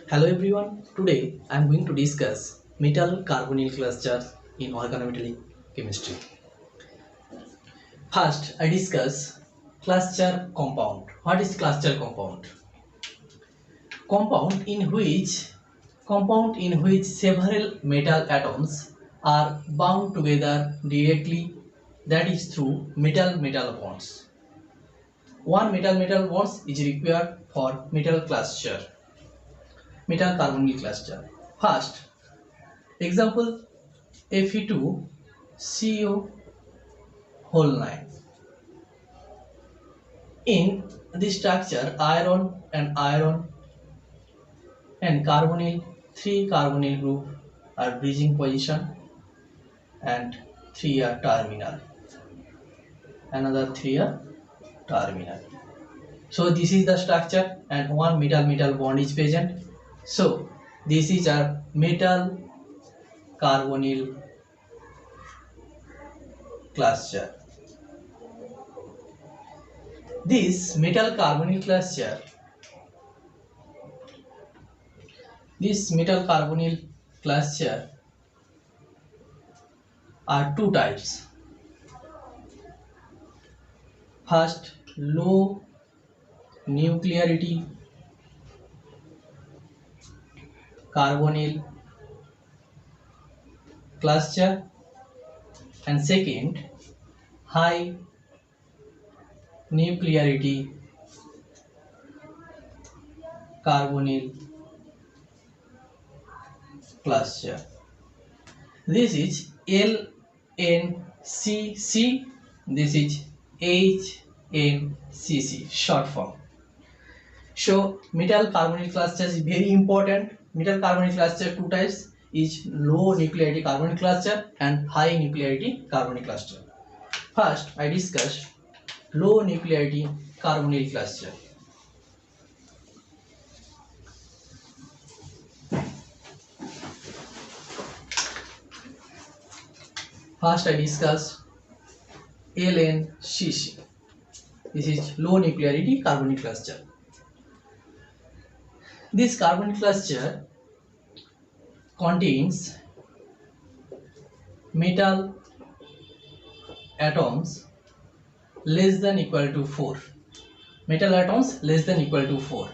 Hello everyone, today I am going to discuss metal carbonyl clusters in organometallic chemistry. First, I discuss cluster compound. What is cluster compound? Compound in which several metal atoms are bound together directly, that is through metal-metal bonds. One metal-metal bonds is required for metal carbonyl cluster. First, example Fe2CO whole 9. In this structure, iron and carbonyl, three carbonyl group are bridging position and three are terminal. Another three are terminal. So this is the structure and one metal bond is present. So this is our metal carbonyl cluster. This metal carbonyl cluster are two types. First, low nuclearity carbonyl cluster, and second, high nuclearity carbonyl cluster. This is LNCC, this is HNCC, short form. So metal carbonyl cluster is very important. Metal carbonyl cluster two types is low nuclearity carbonyl cluster and high nuclearity carbonyl cluster. First, I discuss low nuclearity carbonyl cluster. First, I discuss LNCC. This is low nuclearity carbonyl cluster. This carbonyl cluster contains metal atoms less than equal to 4. Metal atoms less than equal to 4.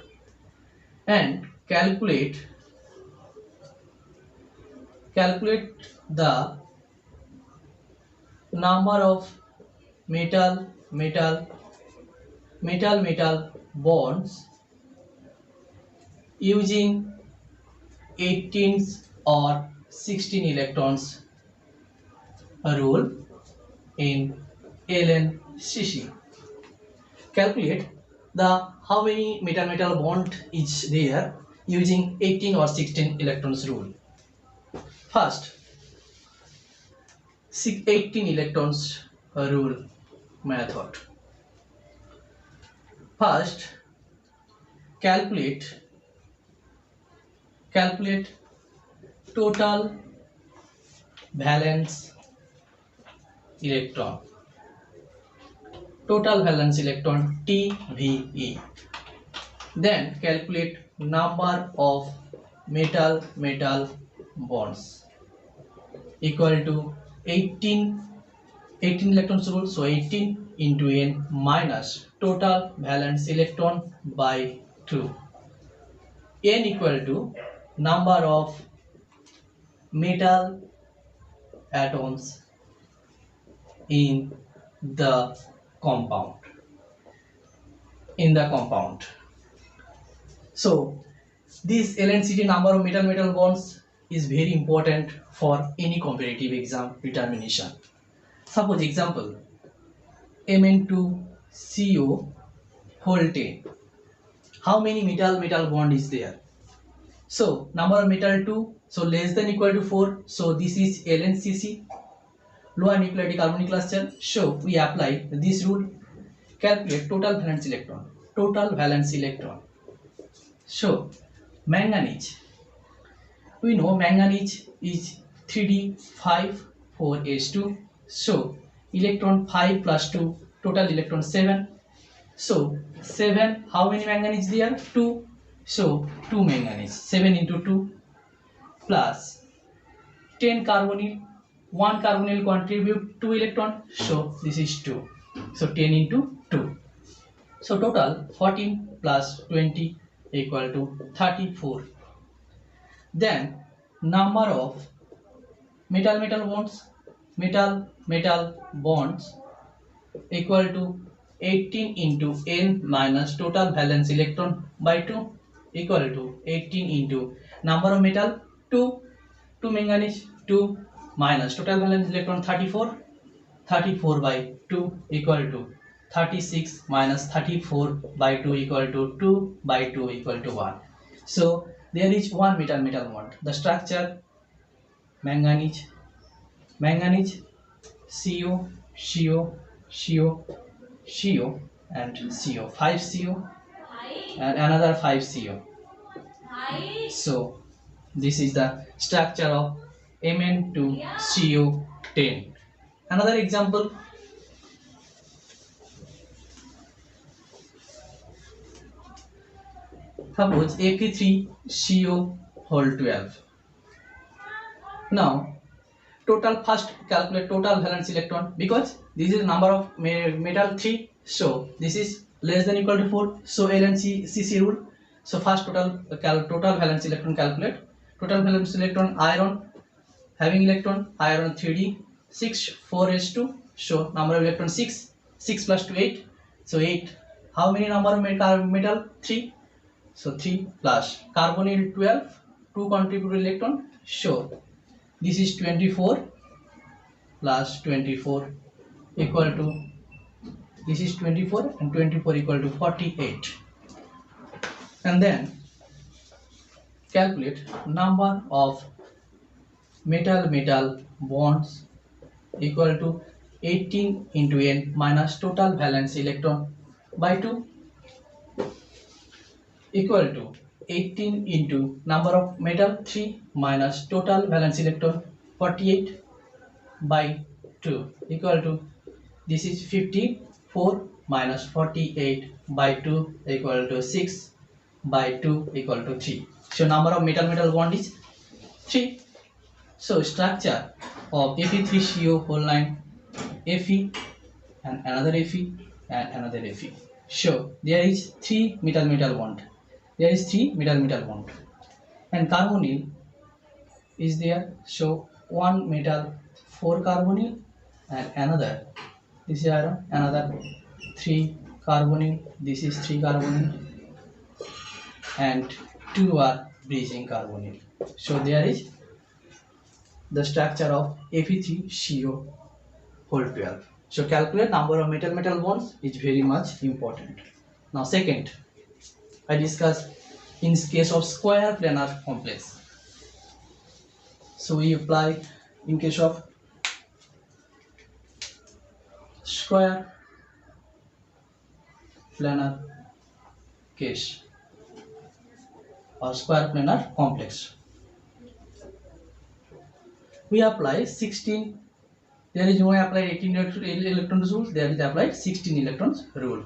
And calculate the number of metal bonds using 18 or 16 electrons rule in LNCC. Calculate the how many metal bond is there using 18 or 16 electrons rule. First, 18 electrons rule method. First, calculate total valence electron. TVE. Then calculate number of metal bonds equal to 18 electrons rule, so 18 into n minus total valence electron by 2, n equal to number of metal atoms in the compound. So this LNCT, number of metal bonds, is very important for any competitive exam determination. Suppose example Mn2CO whole 10. How many metal bond is there? So number of metal 2, so less than equal to 4, so this is LNCC, lower nuclearity carbonyl cluster. So we apply this rule. Calculate total valence electron. So manganese, we know manganese is 3d5 4s2, so electron 5 plus 2, total electron 7. So 7, how many manganese there? 2. So 2 manganese, 7 into 2 plus 10 carbonyl. 1 carbonyl contribute 2 electron, so this is 2. So 10 into 2. So total 14 plus 20 equal to 34. Then number of metal bonds equal to 18 into n minus total valence electron by 2 equal to 18 into number of metal 2 manganese 2 minus total valence electron 34 by 2 equal to 36 minus 34 by 2 equal to 2 by 2 equal to 1. So there is one metal bond. The structure manganese CO, CO, CO, CO and CO, 5 CO and another 5 CO. So this is the structure of Mn2CO10. Another example, suppose Fe3CO whole 12. Now first calculate total valence electron, because this is number of metal 3, so this is less than equal to 4, so LNCC rule. So first total valence electron calculate. Total valence electron, iron having electron, iron 3d 6 4s2, so number of electron 6 plus 2 8, so 8. How many number of metal 3, so 3 plus carbonyl 12, 2 contribute electron, so this is 24 plus 24 equal to, this is 24 and 24 equal to 48. And then calculate number of metal bonds equal to 18 into n minus total valence electron by 2 equal to 18 into number of metal 3 minus total valence electron 48 by 2 equal to, this is 54 minus 48 by 2 equal to 6 by 2 equal to 3. So number of metal bond is 3. So structure of Fe3CO whole line, Fe and another Fe and another Fe. So there is 3 metal bond. There is 3 metal bond. And carbonyl is there. So one metal 4 carbonyl and another, this is iron, another 3 carbonyl, this is 3 carbonyl and 2 are bridging carbonyl. So there is the structure of Fe3CO whole 12. So calculate number of metal bonds is very much important. Now second, I discuss in case of square planar complex. So we apply in case of square planar case or square planar complex. We apply 16. There is no applied 18 electrons rule. There is applied 16 electrons rule.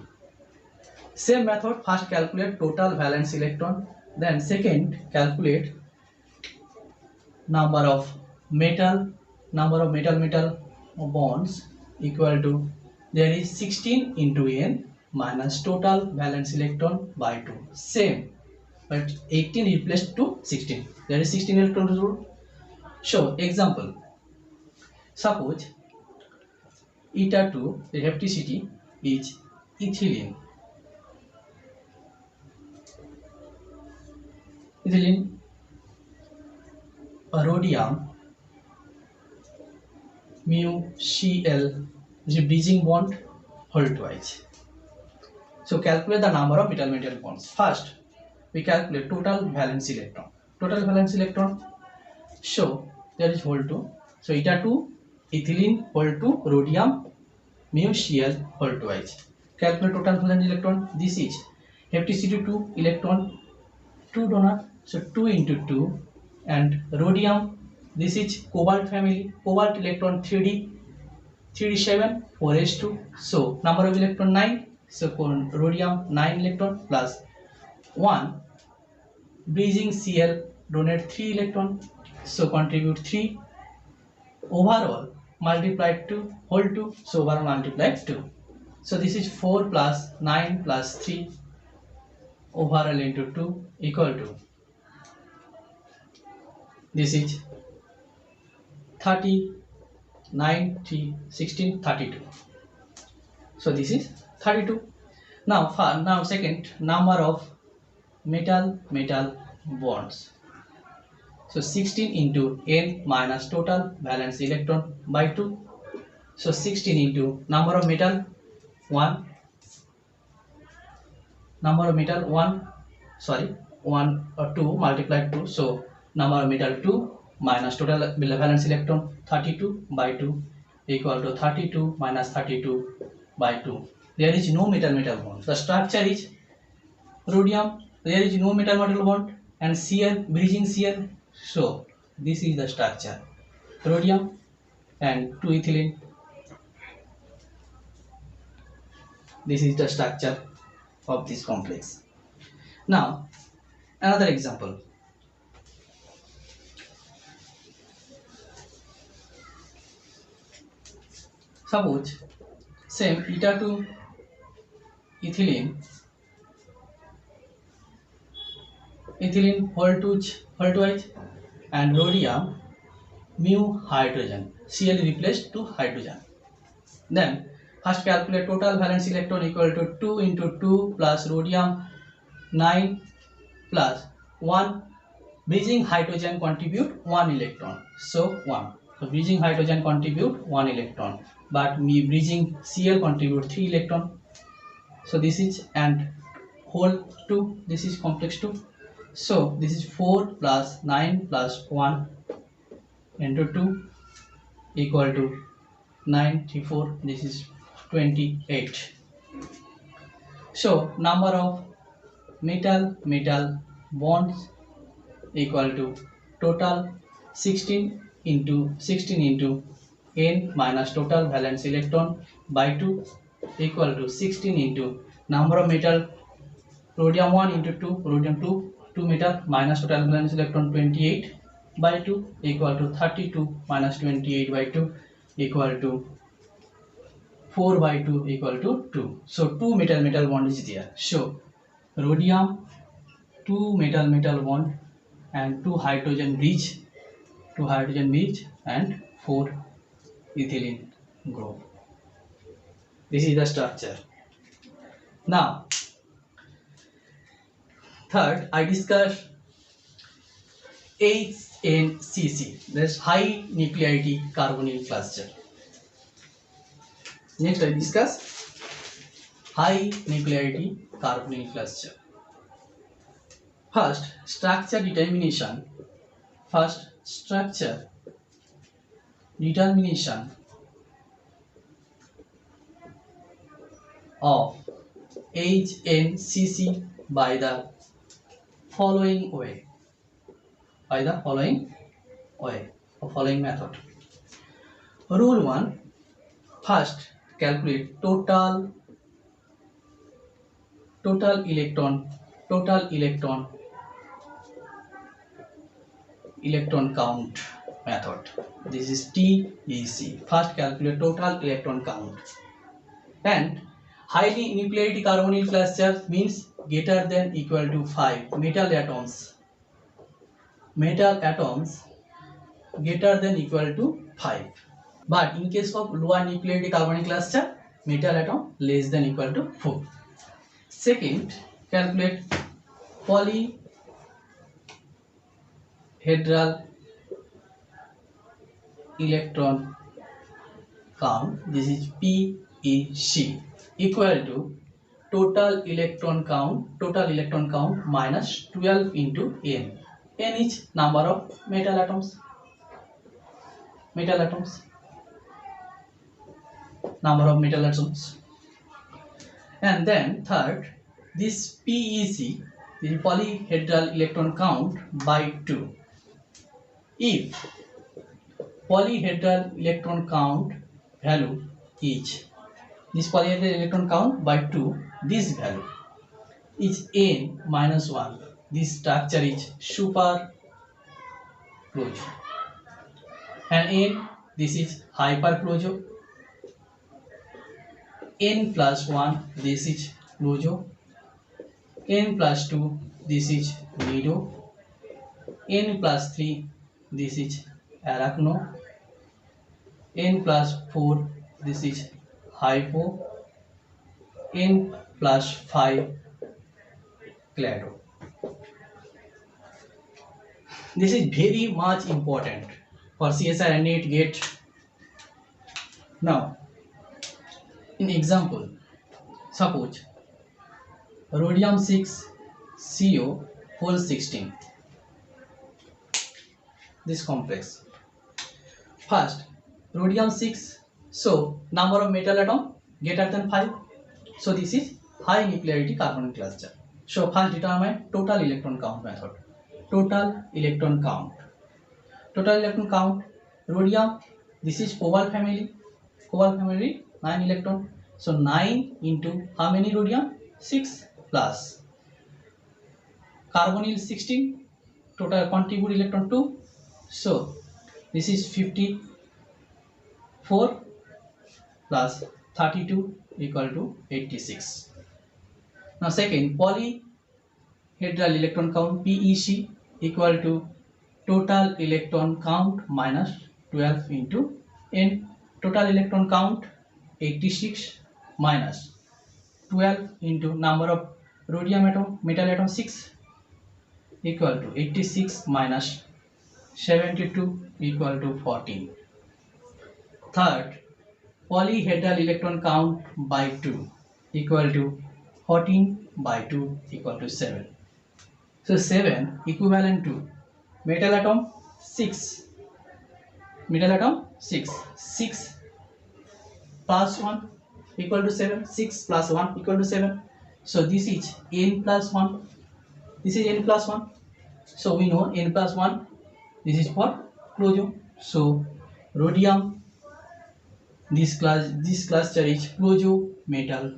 Same method. First calculate total valence electron. Then second calculate number of metal bonds equal to, there is 16 into n minus total valence electron by 2. Same, but 18 replaced to 16. There is 16 electron rule. So example, suppose eta 2, the hapticity is ethylene, rhodium, mu Cl is a bridging bond whole twice. So calculate the number of metal bonds. First we calculate total valence electron. So there is whole 2. So eta 2 ethylene whole 2 rhodium mu Cl whole twice. Calculate total valence electron. This is hapticity 2 electron 2 donor. So 2 into 2 and rhodium, this is cobalt family, cobalt electron 3d7 4s2. So number of electron 9. So rhodium 9 electron plus 1 bridging Cl donate 3 electron, so contribute 3. Overall multiplied to whole 2, so overall multiplied 2. So this is 4 plus 9 plus 3 overall into 2 equal to, this is 30, 9, 3, 16, 32. So this is 32. Now second, number of metal bonds. So 16 into n minus total valence electron by 2. So 16 into number of metal 1, number of metal 1 or 2 multiplied 2. So number of metal 2 minus total valence electron 32 by 2 equal to 32 minus 32 by 2. There is no metal bond. The structure is rhodium, there is no metal bond, and Cl, bridging Cl. So this is the structure, rhodium and 2 ethylene. This is the structure of this complex. Now another example. Suppose same eta 2 ethylene whole twice and rhodium mu hydrogen, Cl replaced to hydrogen. Then first calculate total valence electron equal to 2 into 2 plus rhodium 9 plus 1. Bridging hydrogen contribute 1 electron, so 1. So bridging hydrogen contribute 1 electron, but bridging Cl contribute 3 electron. So this is and whole 2, this is complex 2. So this is 4 plus 9 plus 1 into 2 equal to 94. This is 28. So number of metal bonds equal to total 16 into n minus total valence electron by 2 equal to 16 into number of metal rhodium 1 into 2 rhodium 2 metal minus total valence electron 28 by 2 equal to 32 minus 28 by 2 equal to 4 by 2 equal to 2. So 2 metal bond is there. So rhodium 2 metal bond and 2 hydrogen bridge and 4 ethylene group. This is the structure. Now third, I discuss HNCC, that's high nuclearity carbonyl cluster. Next I discuss high nuclearity carbonyl cluster. First, structure determination. First, structure determination of HNCC by the following way. Following method. Rule 1. First, calculate total electron count method. This is TEC. First, calculate total electron count. And highly nuclearity carbonyl cluster means greater than equal to 5 metal atoms greater than equal to 5. But in case of lower nuclearity carbonyl cluster, metal atom less than equal to 4. Second, calculate polyhedral electron count. This is PEC equal to total electron count minus 12 into n. N is number of metal atoms. Number of metal atoms. And then third, this PEC, the polyhedral electron count by 2. If polyhedral electron count value is this polyhedral electron count by 2, this value is n minus 1. this structure is super closure. And N, this is hyper closure. N plus 1, this is closure. N plus 2, this is nido. N plus 3, this is arachno. N plus 4, this is hypo. N plus 5, clado. This is very much important for CSIR and NET GATE. Now, in example, suppose rhodium 6 CO whole 16. This complex. First, rhodium 6. So, number of metal atom greater than 5. So, this is high nuclearity carbonyl cluster. So, first determine total electron count method. Total electron count. Total electron count. Rhodium, this is cobalt family. Cobalt family 9 electron. So 9 into how many rhodium? 6 plus carbonyl 16. Total contribute electron 2. So this is 54 plus 32 equal to 86. Now second, polyhedral electron count PEC equal to total electron count minus 12 into N. Total electron count 86 minus 12 into number of rhodium atom, metal atom 6 equal to 86 minus 72 equal to 14. Third, polyhedral electron count by 2 equal to 14 by 2 equal to 7. So 7 equivalent to metal atom 6. Metal atom 6. 6 plus 1 equal to 7. 6 plus 1 equal to 7. So this is n plus 1. This is n plus 1. So we know n plus 1. This is for closure. So rhodium, this cluster is closure metal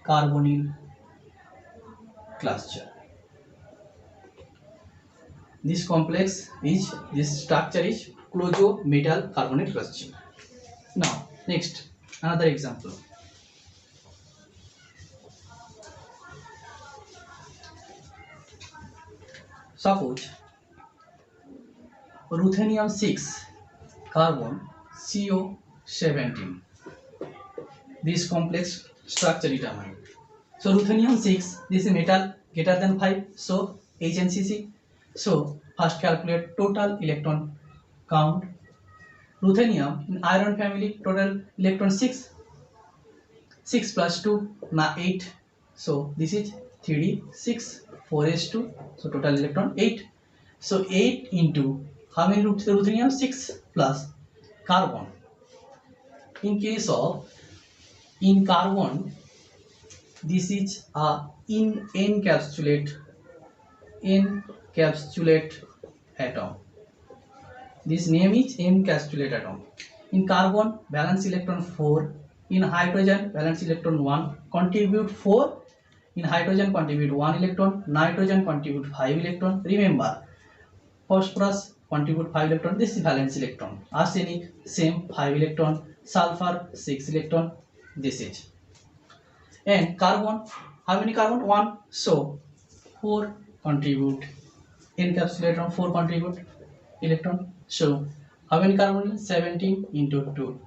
carbonyl cluster. This complex is, this structure is closure metal carbonyl cluster. Now next, another example. Suppose ruthenium 6 carbon CO17. This complex structure determined. So ruthenium 6, this is metal greater than 5, so HNCC. So first calculate total electron count. Ruthenium in iron family, total electron 6. 6 plus 2, 8. So this is 3d6, 4s2. So total electron 8. So 8 into how many ruthenium? 6 plus carbon. In case of in carbon, this is a encapsulate atom. This name is encapsulate atom. In carbon, valence electron 4. In hydrogen, valence electron 1. Contribute 4. In hydrogen, contribute 1 electron. Nitrogen, contribute 5 electron. Remember, phosphorus contribute 5 electron. This is valence electron. Arsenic, same 5 electron. Sulfur, 6 electron. This is. And carbon, how many carbon? 1. So 4 contribute. Encapsulate atom 4 contribute electron. So how many carbon? 17 into 2.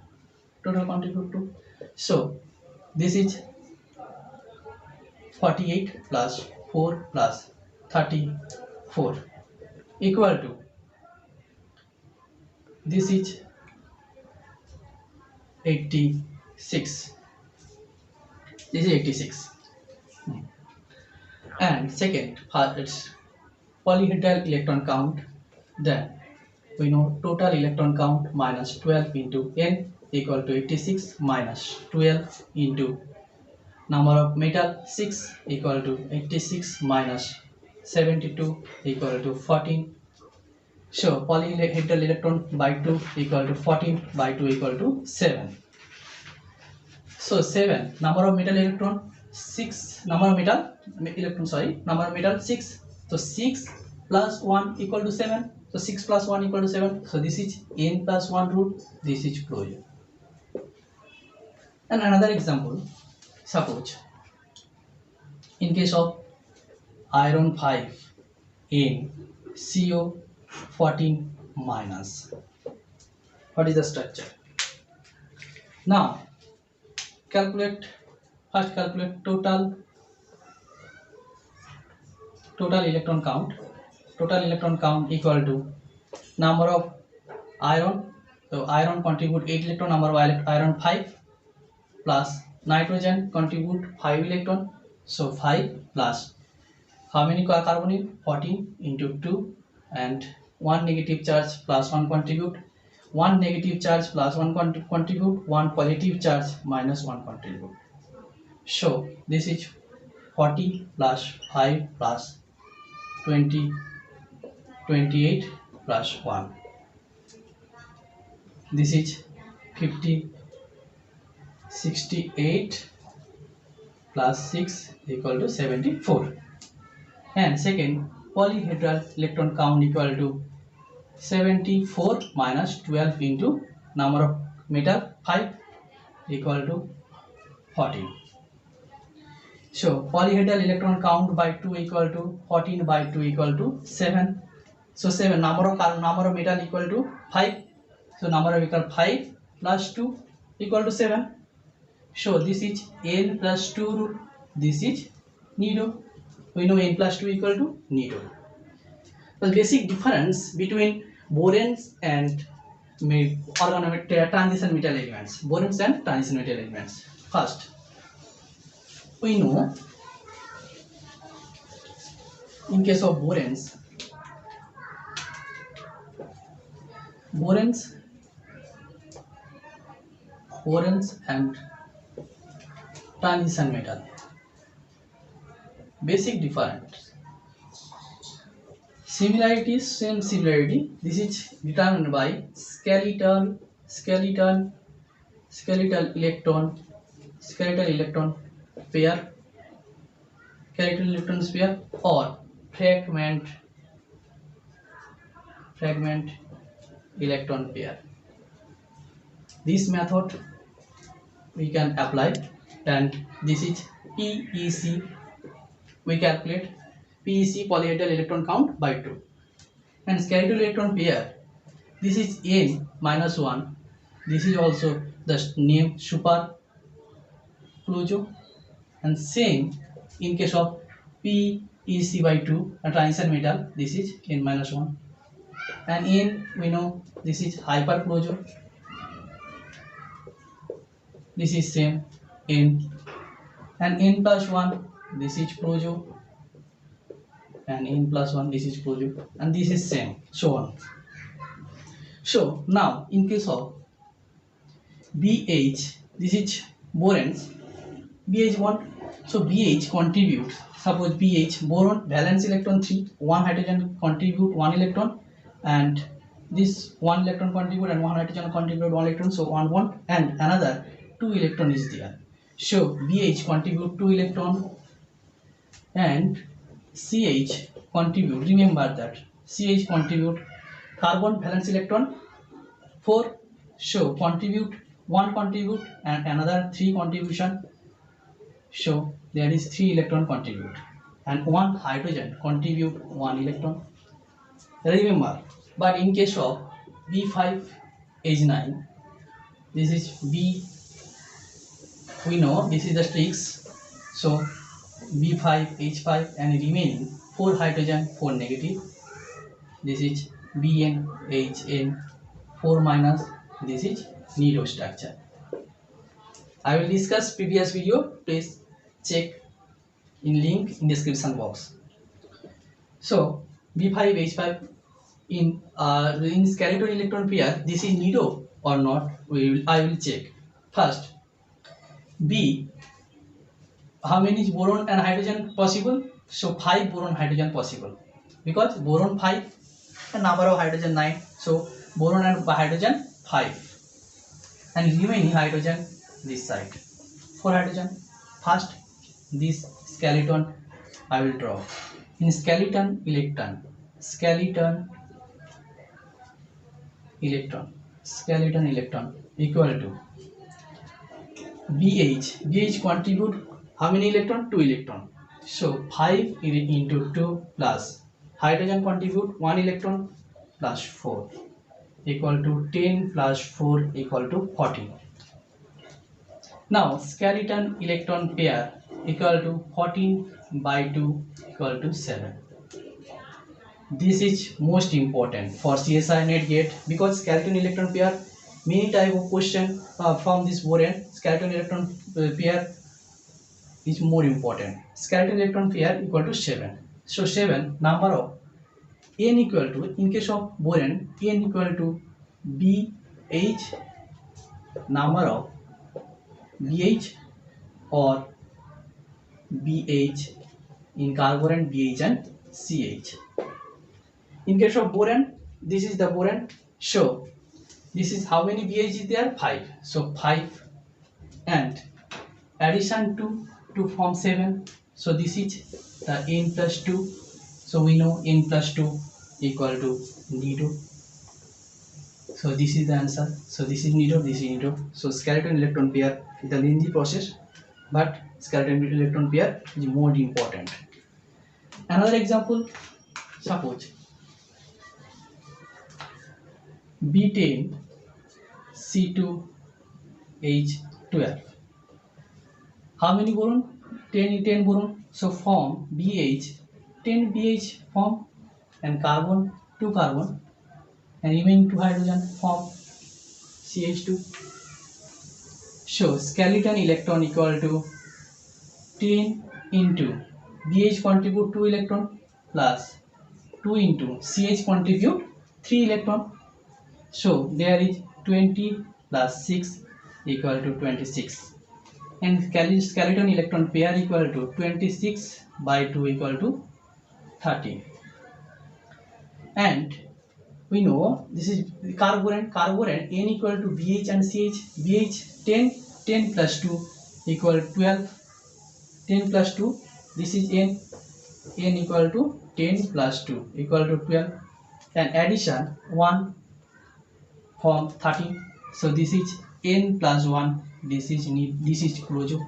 Total contribute 2. So this is 48 plus 4 plus 34 equal to, this is 86. This is 86. And second, it's polyhedral electron count. Then we know total electron count minus 12 into n equal to 86 minus 12 into number of metal 6 equal to 86 minus 72 equal to 14. So polyhedral electron by 2 equal to 14 by 2 equal to 7. So 7 number of metal electron 6, number of metal electron, sorry, number of metal 6. So 6 plus 1 equal to 7. So 6 plus 1 equal to 7. So this is n plus 1 root. This is closure. And another example, suppose in case of iron 5 in CO 14 minus. What is the structure? Now calculate total electron count. Total electron count equal to number of iron. So iron contribute 8 electron, number of iron 5, plus nitrogen contribute 5 electron. So 5 plus how many carbonyl? 14 into 2, and 1 negative charge plus 1 contribute, 1 negative charge plus 1 contribute, 1 positive charge minus 1 contribute. So this is 40 plus 5 plus 20, 28 plus 1. This is 50, 68 plus 6 equal to 74. And second, polyhedral electron count equal to 74 minus 12 into number of metal 5 equal to 14. So polyhedral electron count by 2 equal to 14 by 2 equal to 7. So 7 number of metal equal to 5. So number of equal 5 plus 2 equal to 7. So this is n plus 2 root. This is Nido. We know n plus 2 equal to Nido. The basic difference between boranes and transition metal elements. Boranes and transition metal elements. First, we know in case of boranes and transition metal. Basic difference. Similarities, same similarity. This is determined by skeletal electron pair, or fragment electron pair. This method we can apply, and this is PEC. We calculate PEC, polyhedral electron count, by 2. And skeletal electron pair, this is n minus 1. This is also the name super closure. And same in case of PEC by 2, a transition metal, this is n minus 1. And n, we know this is hyper closure. This is same n. And n plus 1, this is closure. And n plus 1, this is closure. And this is same, so on. So now in case of BH, this is boranes, BH1. So BH contributes, suppose BH, boron valence electron 3, 1 hydrogen contribute 1 electron, and this 1 electron contribute and 1 hydrogen contribute 1 electron, so 1 1, and another 2 electron is there. So BH contribute 2 electron, and CH contribute, remember that CH contribute carbon valence electron 4. So contribute 1 contribute and another 3 contribution. So there is 3 electron contribute, and 1 hydrogen contribute 1 electron. Remember, but in case of B5H9, this is B, we know this is the sticks. So B5H5 and remaining 4 hydrogen 4 negative. This is BnHn 4 minus. This is Nido structure. I will discuss previous video. Please check in link in description box. So B5H5 in skeletal electron pair, this is Nido or not? I will check. First, B, how many boron and hydrogen possible? So 5 boron hydrogen possible, because boron 5 and number of hydrogen 9. So boron and hydrogen 5, and remaining hydrogen this side 4 hydrogen. First, this skeleton I will draw. in skeleton electron equal to BH contribute how many electron? 2 electron. So 5 into 2 plus hydrogen contribute 1 electron plus 4 equal to 10 plus 4 equal to 14. Now skeleton electron pair equal to 14 by 2 equal to 7. This is most important for CSI net gate because skeleton electron pair, many type of question from this board. Skeleton electron pair is more important. Skeleton electron pair equal to 7. So 7 number of n equal to, in case of boron, n equal to BH, number of BH or BH in carbon, BH and CH. In case of boron, this is the boron. So this is how many BH is there? 5. So 5 and addition 2 to form 7. So this is the n plus 2. So we know n plus 2 equal to N2. So this is the answer. So this is N2, this is N2. So skeleton electron pair is a lengthy process, but skeleton electron pair is more important. Another example, suppose B10 C2H12. How many boron? 10 boron. So form BH, 10 BH form, and carbon 2 carbon, and remaining 2 hydrogen form CH2. So skeleton electron equal to 10 into BH contribute 2 electron plus 2 into CH contribute 3 electron. So there is 20 plus 6 equal to 26, and skeleton electron pair equal to 26 by 2 equal to 13. And we know this is carbon n equal to BH and CH. BH 10 plus 2 equal 12, 10 plus 2, this is n equal to 10 plus 2 equal to 12, and addition 1 form 13. So this is n plus 1, this is closure,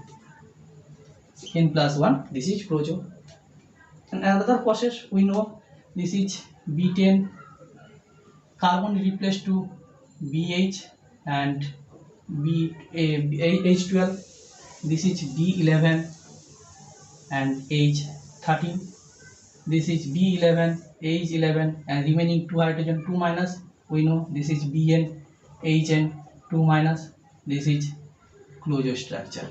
n plus 1, this is closure. And another process we know, this is B10 carbon replaced to BH and H12, this is B11 and H13, this is B11 H11, and remaining 2 hydrogen 2 minus, we know this is Bn Hn 2 minus, this is closure structure.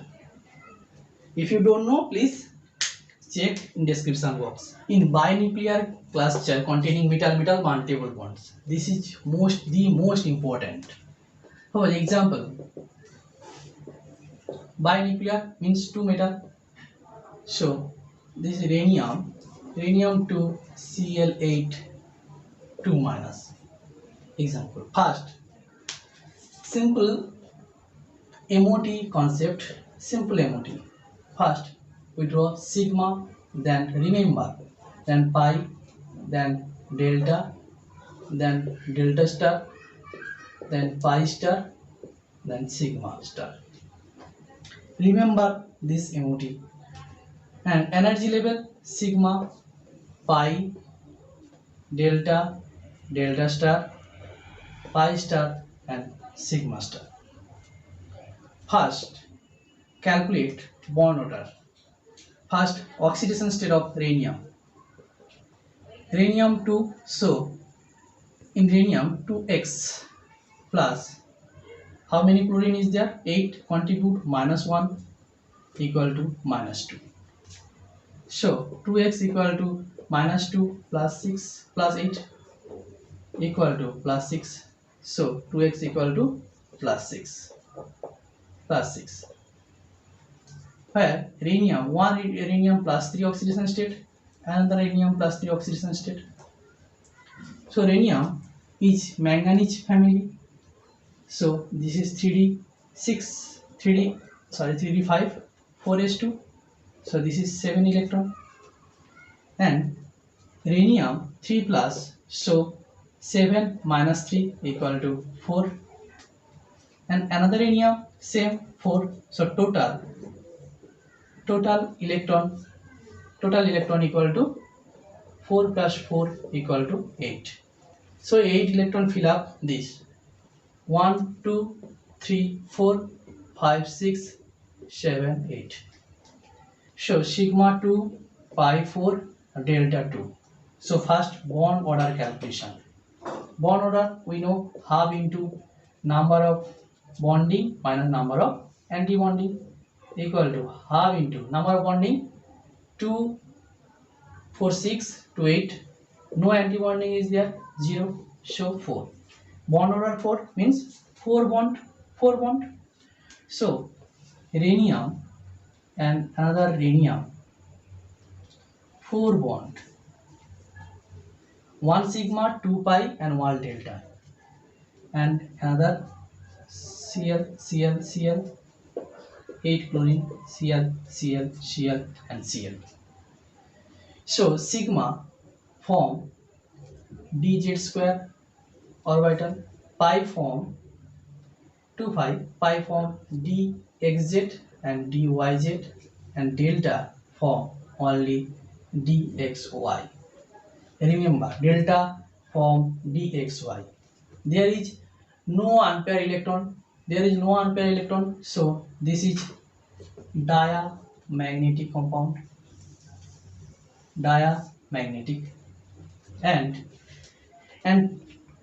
If you don't know, please check in description box. In binuclear cluster containing metal bond table bonds, this is the most important. For example, binuclear means 2 metal. So this is rhenium 2 Cl8 2 minus. Example, first simple MOT concept, simple MOT. First we draw sigma, then remember, then pi, then delta star, then pi star, then sigma star. Remember this MOT. And energy level, sigma, pi, delta star, pi star, and sigma star. First calculate bond order. First oxidation state of rhenium 2, so in rhenium 2x plus how many chlorine is there? 8, contribute -1 equal to -2. So 2x equal to -2 plus 6 plus 8 equal to +6. So 2x equal to +6. Where rhenium, one rhenium plus 3 oxidation state, another rhenium plus 3 oxidation state. So rhenium is manganese family. So this is 3d5 4s2. So this is 7 electron, and Rhenium 3 plus, so 7 minus 3 equal to 4, and another rhenium same 4, so total electron equal to 4 plus 4 equal to 8. So 8 electron fill up this 1 2 3 4 5 6 7 8. So sigma 2 pi 4 delta 2. So first bond order calculation. Bond order we know half into number of bonding minus number of anti-bonding equal to half into number of bonding 2 4 6 to 8. No anti-bonding is there, 0, so 4. Bond order 4 means 4 bond. So rhenium and another rhenium 4 bond, 1 sigma 2 pi and 1 delta, and another Cl 8 chlorine, Cl and Cl. So sigma form dz square orbital, pi form 2 pi form dxz and dyz, and delta form only dxy. Remember, delta form dxy. There is no unpaired electron. So this is diamagnetic compound. Diamagnetic, and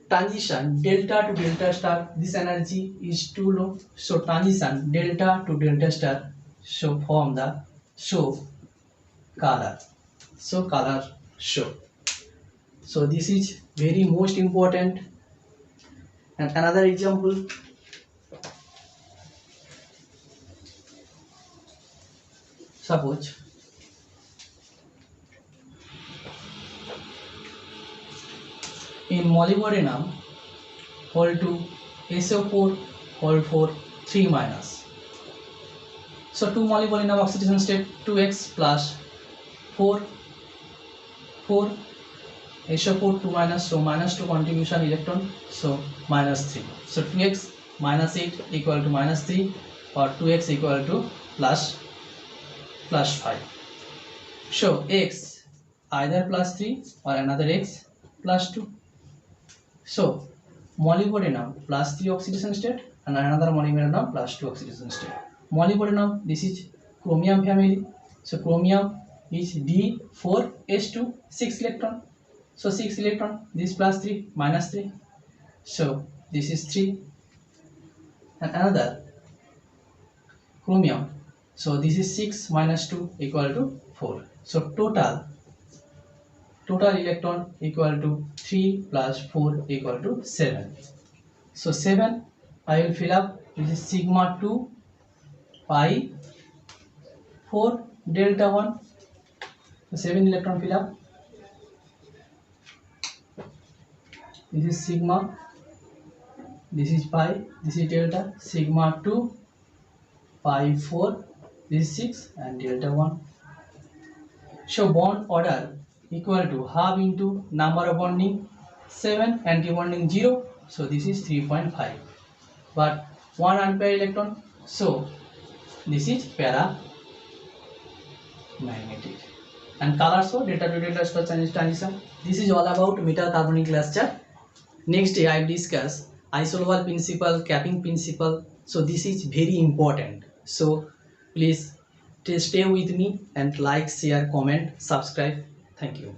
transition delta to delta star, this energy is too low, so transition delta to delta star, so form the color show. So this is very most important. And another example, suppose in molybdenum whole 2 SO4 whole 4 3 minus. So 2 molybdenum oxidation state 2x plus 4 SO4 2 minus, so minus 2 contribution electron, so minus 3. So 2x minus 8 equal to minus 3, or 2x equal to plus 5. So x either plus 3 or another x plus 2. So molybdenum plus 3 oxidation state and another molybdenum plus 2 oxidation state. Molybdenum, this is chromium family, so chromium is D4S2 6 electron, so 6 electron, this plus 3 minus 3, so this is 3, and another chromium, so this is 6 minus 2 equal to 4, so total electron equal to 3 plus 4 equal to 7. So 7 I will fill up, this is sigma 2 pi 4 delta 1, so 7 electron fill up, this is sigma, this is pi, this is delta, sigma 2 pi 4, this is 6 and delta 1. So bond order equal to half into number of bonding 7, anti-bonding 0, so this is 3.5, but 1 unpaired electron, so this is paramagnetic. And color, so delta to delta star transition. This is all about metal carbonic cluster. Next day I will discuss isolable principle, capping principle, so this is very important, so please stay with me and like, share, comment, subscribe. Thank you.